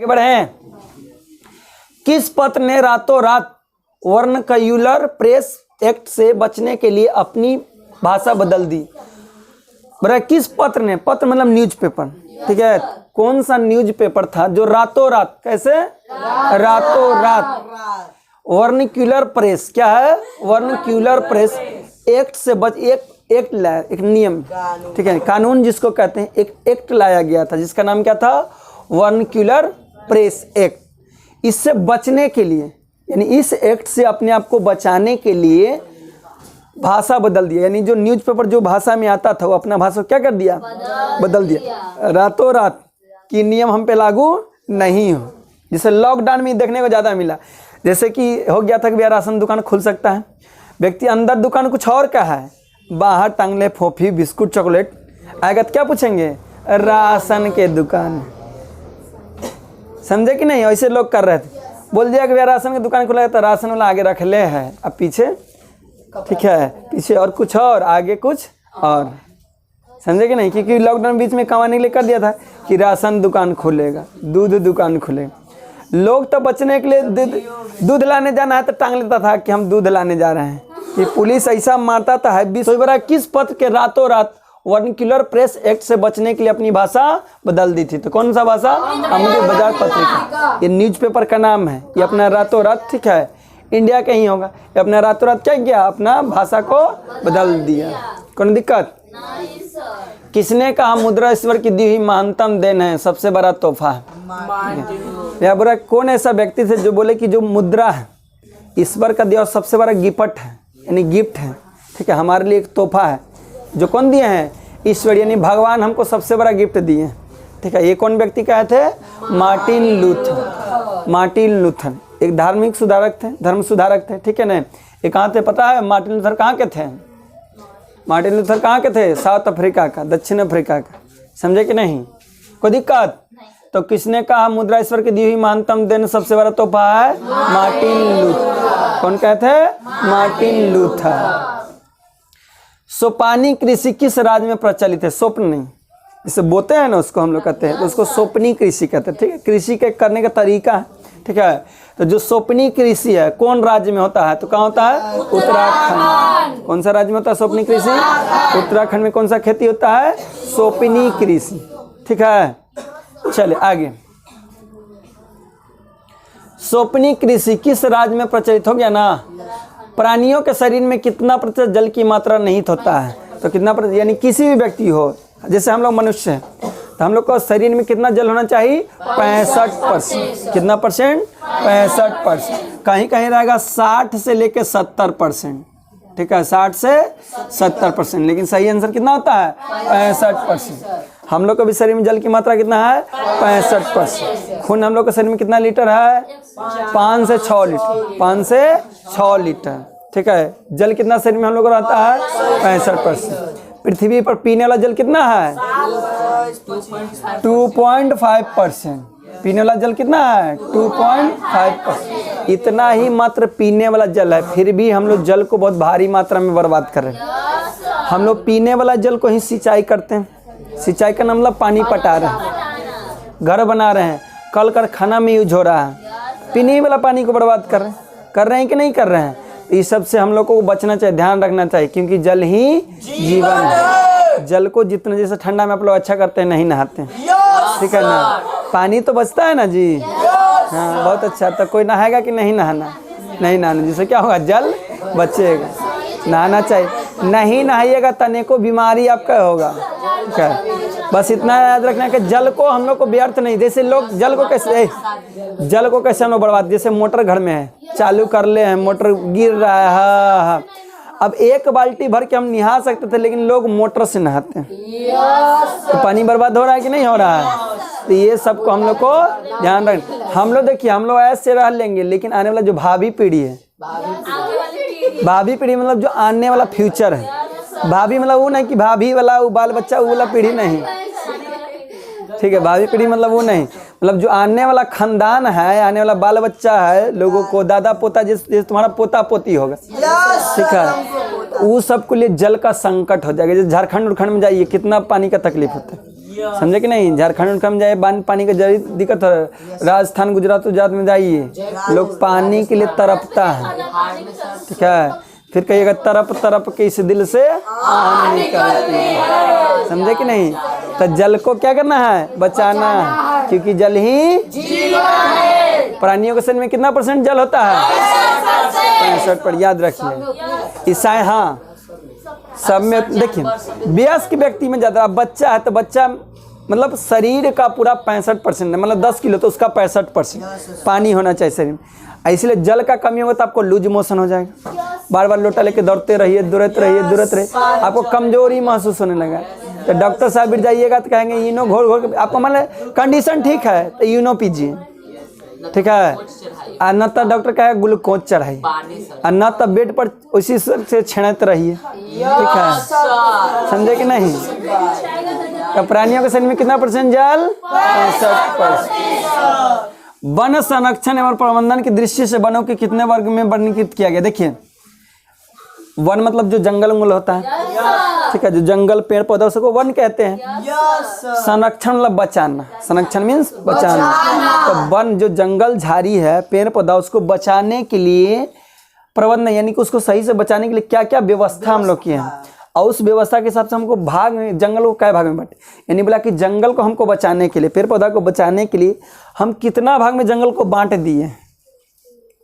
आगे बढ़े। किस पत्र ने रातों रात वर्नक्यूलर प्रेस एक्ट से बचने के लिए अपनी भाषा बदल दी? बड़ा किस पत्र ने, पत्र मतलब न्यूज़पेपर, ठीक है, कौन सा न्यूज़पेपर था जो रातों रात, कैसे रातों रात वर्नक्यूलर प्रेस, क्या है वर्नक्यूलर प्रेस एक्ट से एक्ट लाया, एक नियम, ठीक है, कानून जिसको कहते हैं, एक एक्ट लाया गया था जिसका नाम क्या था, वर्नक्यूलर प्रेस एक्ट। इससे बचने के लिए, यानी इस एक्ट से अपने आप को बचाने के लिए भाषा बदल दिया, यानी जो न्यूज़पेपर जो भाषा में आता था वो अपना भाषा क्या कर दिया, बदल दिया। रातों रात की नियम हम पे लागू नहीं हो, जिसे लॉकडाउन में देखने को ज़्यादा मिला। जैसे कि हो गया था कि भैया राशन दुकान खुल सकता है, व्यक्ति अंदर दुकान कुछ और का है, बाहर टांग ले फोफी बिस्कुट चॉकलेट, आएगा तो क्या पूछेंगे, राशन के दुकान, समझे कि नहीं? ऐसे लोग कर रहे थे, बोल दिया कि भैया राशन की दुकान खुला है तो राशन वाला आगे रख ले है, अब पीछे, ठीक है, पीछे और कुछ और आगे कुछ और, समझे कि नहीं? क्योंकि लॉकडाउन बीच में कमाने के लिए कर दिया था कि राशन दुकान खुलेगा, दूध दुकान खुलेगा। लोग तो बचने के लिए दूध लाने जाना है तो टांग लेता था कि हम दूध लाने जा रहे हैं, कि पुलिस ऐसा मारता था है। किस पत्र के रातों रात वर्नक्यूलर प्रेस एक्ट से बचने के लिए अपनी भाषा बदल दी थी? तो कौन सा भाषा? अमर बाजार पत्रिका, ये न्यूज़पेपर का नाम है। ये अपना रातों रात, ठीक है, इंडिया का ही होगा, ये अपना रातों रात क्या किया, अपना भाषा को बदल दिया। कौन दिक्कत? किसने कहा मुद्रा ईश्वर की दी हुई महानतम देन है, सबसे बड़ा तोहफा है? या बुरा कौन ऐसा व्यक्ति थे जो बोले कि जो मुद्रा है ईश्वर का दिया सबसे बड़ा गिफ्ट है, यानी गिफ्ट है, ठीक है, हमारे लिए एक तोहफा है जो कौन दिए हैं, ईश्वर, यानी भगवान हमको सबसे बड़ा गिफ्ट दिए, ठीक है। ये कौन व्यक्ति कहे थे? Martin Luther. मार्टिन लूथर एक धार्मिक सुधारक थे, धर्म सुधारक थे, ठीक है ना। ये कहाँ थे पता है? मार्टिन लूथर कहाँ के थे? मार्टिन लूथर कहाँ के थे? साउथ अफ्रीका का, दक्षिण अफ्रीका का, समझे कि नहीं? कोई दिक्कत? तो किसने कहा मुद्रा ईश्वर की दी हुई महानतम देन सबसे बड़ा तोहफा है? Martin Luther. कौन कहते हैं? Martin Luther. सोपानी कृषि किस राज्य में प्रचलित है? स्वप्न नहीं, जिसे बोते हैं ना उसको हम लोग कहते हैं, तो उसको सोपनी कृषि कहते हैं, ठीक है, कृषि के करने का तरीका है, ठीक है। तो जो सोपनी कृषि है कौन राज्य में होता है? तो कहाँ होता है? उत्तराखंड। कौन सा राज्य में होता है सोपनी कृषि? उत्तराखंड में। कौन सा खेती होता है? सोपनी कृषि, ठीक है। चले आगे। सोपनी कृषि किस राज्य में प्रचलित? हो गया ना। प्राणियों के शरीर में कितना प्रतिशत जल की मात्रा निहित होता है? तो कितना प्रतिशत, यानी किसी भी व्यक्ति हो, जैसे हम लोग मनुष्य हैं, तो हम लोग को शरीर में कितना जल होना चाहिए? 65%। कितना परसेंट? 65%। कहीं कहीं रहेगा 60 से लेके 70%, ठीक है, 60 से 70%, लेकिन सही आंसर कितना होता है? 65%। हम लोग को भी शरीर में जल की मात्रा कितना है? 65%। खून हम लोग के शरीर में कितना लीटर है? 5 से 6 लीटर। 5 से 6 लीटर, ठीक है। जल कितना शरीर में हम लोग को रहता है? 65%। पृथ्वी पर पीने वाला जल कितना है? 2.5%। पीने वाला जल कितना है? 2.5%। इतना ही मात्र पीने वाला जल है, फिर भी हम लोग जल को बहुत भारी मात्रा में बर्बाद कर रहे हैं। हम लोग पीने वाला जल को ही सिंचाई करते हैं। सिंचाई का मतलब पानी पटा रहे हैं, घर बना रहे हैं, कल कारखाना में यूज हो रहा है, पीने वाला पानी को बर्बाद कर रहे हैं कि नहीं कर रहे हैं? इस सब से हम लोग को बचना चाहिए, ध्यान रखना चाहिए, क्योंकि जल ही जीवन है। जल को जितना, जैसे ठंडा में आप लोग अच्छा करते हैं, नहीं नहाते हैं, ठीक है ना। पानी तो बचता है ना जी, हाँ बहुत अच्छा। तो कोई नहाएगा कि नहीं नहाना? नहीं नहाना, जिससे क्या होगा? जल बचेगा। नहाना चाहिए, नहीं नहाइएगा तने को बीमारी आपका होगा, ठीक है। बस इतना याद रखना है कि जल को हम लोग को व्यर्थ नहीं, जैसे लोग जल को कैसे हम लोग बर्बाद, जैसे मोटर घर में है, चालू कर ले हैं, मोटर गिर रहा है, हाँ। अब 1 बाल्टी भर के हम नहा सकते थे, लेकिन लोग मोटर से नहाते हैं, तो पानी बर्बाद हो रहा है कि नहीं हो रहा है? तो ये सबको हम लोग को ध्यान रखना। हम लोग देखिए, हम लोग ऐसे रह लेंगे, लेकिन आने वाला जो भावी पीढ़ी है, भावी पीढ़ी मतलब जो आने वाला फ्यूचर है, भाभी मतलब वो नहीं कि भाभी वाला वो बाल बच्चा वो वाला पीढ़ी नहीं, ठीक है। भावी पीढ़ी मतलब वो नहीं, मतलब जो आने वाला खानदान है, आने वाला बाल बच्चा है, लोगों को दादा पोता, जैसे तुम्हारा पोता पोती होगा, ठीक है, वो सबके लिए जल का संकट हो जाएगा। जैसे झारखंड उरखंड में जाइए, कितना पानी का तकलीफ होता है, समझे कि नहीं। झारखंड कम जाए पानी का जरूरी दिक्कत है, राजस्थान गुजरात गुजरात में जाइए, लोग पानी के लिए तड़पता है, ठीक है। फिर कहिएगा तरप तरप के इस दिल से आग निकलती है, समझे कि नहीं। तो जल को क्या करना है, बचाना है, क्योंकि जल ही जीवन है। प्राणियों के शरीर में कितना % जल होता है, 65%। याद रखिए। ईसाई हाँ सब में देखिए, वयस्क व्यक्ति में ज़्यादा। बच्चा है तो बच्चा मतलब शरीर का पूरा 65% है, मतलब 10 किलो तो उसका 65% पानी होना चाहिए शरीर में। इसलिए जल का कमी होगा तो आपको लूज मोशन हो जाएगा, बार बार लोटा लेके दौड़ते रहिए, दौड़ते रहिए, आपको कमजोरी महसूस होने लगा। तो डॉक्टर साहब भी जाइएगा तो कहेंगे इनो घोर घोर के, आपको मतलब कंडीशन ठीक है तो इनो पीजिए, ठीक है। और न तो डॉक्टर कहेगा ग्लूकोज चढ़ाइए, और न तो बेड पर उसी से छेड़ते रहिए, ठीक है, समझे कि नहीं। तो प्राणियों के शरीर में कितना % जल, 65%। वन संरक्षण एवं प्रबंधन की दृष्टि से वनों के कितने वर्ग में वर्गीकृत किया गया। देखिए वन मतलब जो जंगल उंगल होता है, ठीक है, जो जंगल पेड़ पौधा उसको वन कहते हैं। संरक्षण मतलब बचाना, संरक्षण मीन्स बचाना। तो वन जो जंगल झाड़ी है पेड़ पौधा उसको बचाने के लिए प्रबंधन, यानी कि उसको सही से बचाने के लिए क्या क्या व्यवस्था हम लोग किए हैं, और उस व्यवस्था के हिसाब से हमको भाग में जंगल को कई भाग में बांटे। यानी बोला कि जंगल को हमको बचाने के लिए, पेड़ पौधा को बचाने के लिए हम कितना भाग में जंगल को बांट दिए।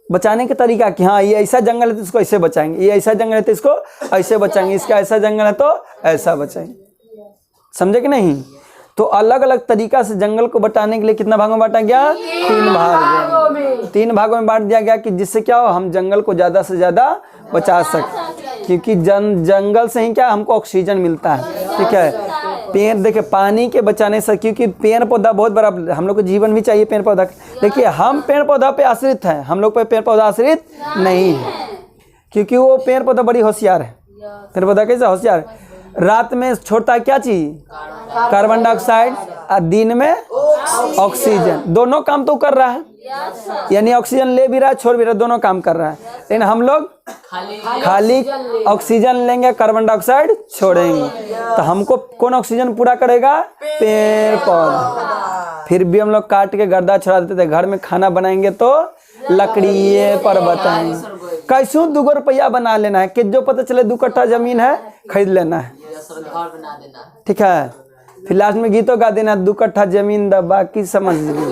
बचाने के तरीका कि हाँ ये ऐसा जंगल है तो इसको ऐसे बचाएंगे, ये ऐसा जंगल है तो इसको ऐसे बचाएंगे, इसका ऐसा जंगल है तो ऐसा बचाएंगे, समझे कि नहीं। तो अलग अलग तरीका से जंगल को बचाने के लिए कितना भाग में बांटा गया, 3 भागों में बांट दिया गया, कि जिससे क्या हो हम जंगल को ज़्यादा से ज़्यादा बचा सकते, क्योंकि जंगल से ही क्या हमको ऑक्सीजन मिलता है, ठीक है। पेड़ देखिए पानी के बचाने से, क्योंकि पेड़ पौधा बहुत बड़ा, हम लोग को जीवन भी चाहिए पेड़ पौधा। देखिए हम पेड़ पौधा पे आश्रित हैं, हम लोग पे पेड़ पौधा आश्रित नहीं है, क्योंकि वो पेड़ पौधा बड़ी होशियार है। पेड़ पौधा कैसे होशियार है, रात में छोड़ता है क्या चीज, कार्बन डाइऑक्साइड, और दिन में ऑक्सीजन। दोनों काम तो कर रहा है, यानी ऑक्सीजन ले भी रहा है छोड़ भी रहा है, दोनों काम कर रहा है। लेकिन हम लोग खाली ऑक्सीजन लेंगे, कार्बन डाइऑक्साइड छोड़ेंगे, तो हमको कौन ऑक्सीजन पूरा करेगा, पेड़ पौधा। फिर भी हम लोग काट के गर्दा छोड़ा देते थे, घर में खाना बनाएंगे तो लकड़िए पर बताएंगे। कैसू 2 रुपया बना लेना है, कि जो पता चले 2 कट्ठा जमीन है खरीद लेना है, ठीक है। फिर लास्ट में गीतों गा देना, 2 कट्ठा जमीन द बाकी समझ लीजिए,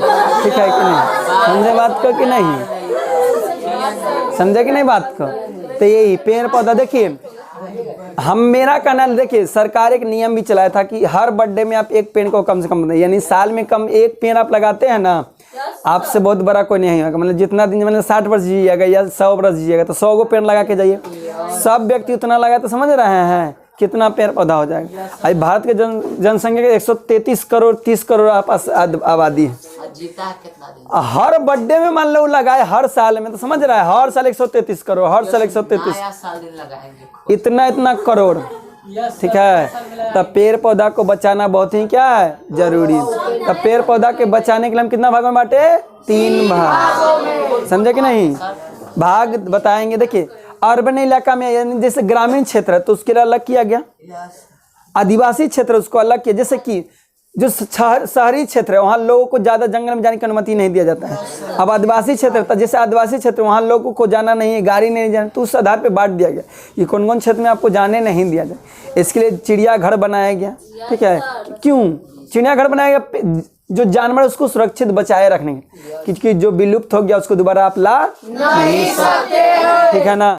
ठीक है कि नहीं। समझे बात को कि नहीं, समझे कि नहीं बात को। तो यही पेड़ पौधा देखिए, हम मेरा कहना देखिए, सरकार एक नियम भी चलाया था कि हर बर्थडे में आप 1 पेड़ को कम से कम, यानी साल में कम 1 पेड़ आप लगाते हैं ना, आपसे बहुत बड़ा कोई नहीं होगा। मतलब जितना दिन मतलब 60 वर्ष जिएगा या 100 वर्ष जिएगा तो 100 पेड़ लगा के जाइए। सब व्यक्ति उतना लगा तो समझ रहे हैं कितना पेड़ पौधा हो जाएगा। आज भारत के जनसंख्या के 133 करोड़ 30 करोड़ आबादी है। हर बर्थडे में मान लो लगाए, हर साल में, तो समझ रहा है हर साल 133 करोड़, हर साल 133, इतना करोड़, ठीक है। तब पेड़ पौधा को बचाना बहुत ही क्या है, जरूरी। तब पेड़ पौधा के बचाने के लिए हम कितना भाग में बांटे, 3 भाग, समझे कि नहीं। भाग बताएंगे, देखिए अर्बन इलाका में यानी जैसे ग्रामीण क्षेत्र है तो उसके लिए अलग किया गया, आदिवासी क्षेत्र उसको अलग किया। जैसे कि जो शहरी क्षेत्र है वहाँ लोगों को ज़्यादा जंगल में जाने की अनुमति नहीं दिया जाता है। अब आदिवासी क्षेत्र था, जैसे आदिवासी क्षेत्र वहाँ लोगों को जाना नहीं है, गाड़ी नहीं जाना, तो उस आधार पे बांट दिया गया कि कौन कौन क्षेत्र में आपको जाने नहीं दिया जाए। इसके लिए चिड़ियाघर बनाया गया, ठीक है। क्यों चिड़ियाघर बनाया गया, जो जानवर उसको सुरक्षित बचाए रखने, क्योंकि जो विलुप्त हो गया उसको दोबारा आप ला नहीं सकते, ठीक है ना।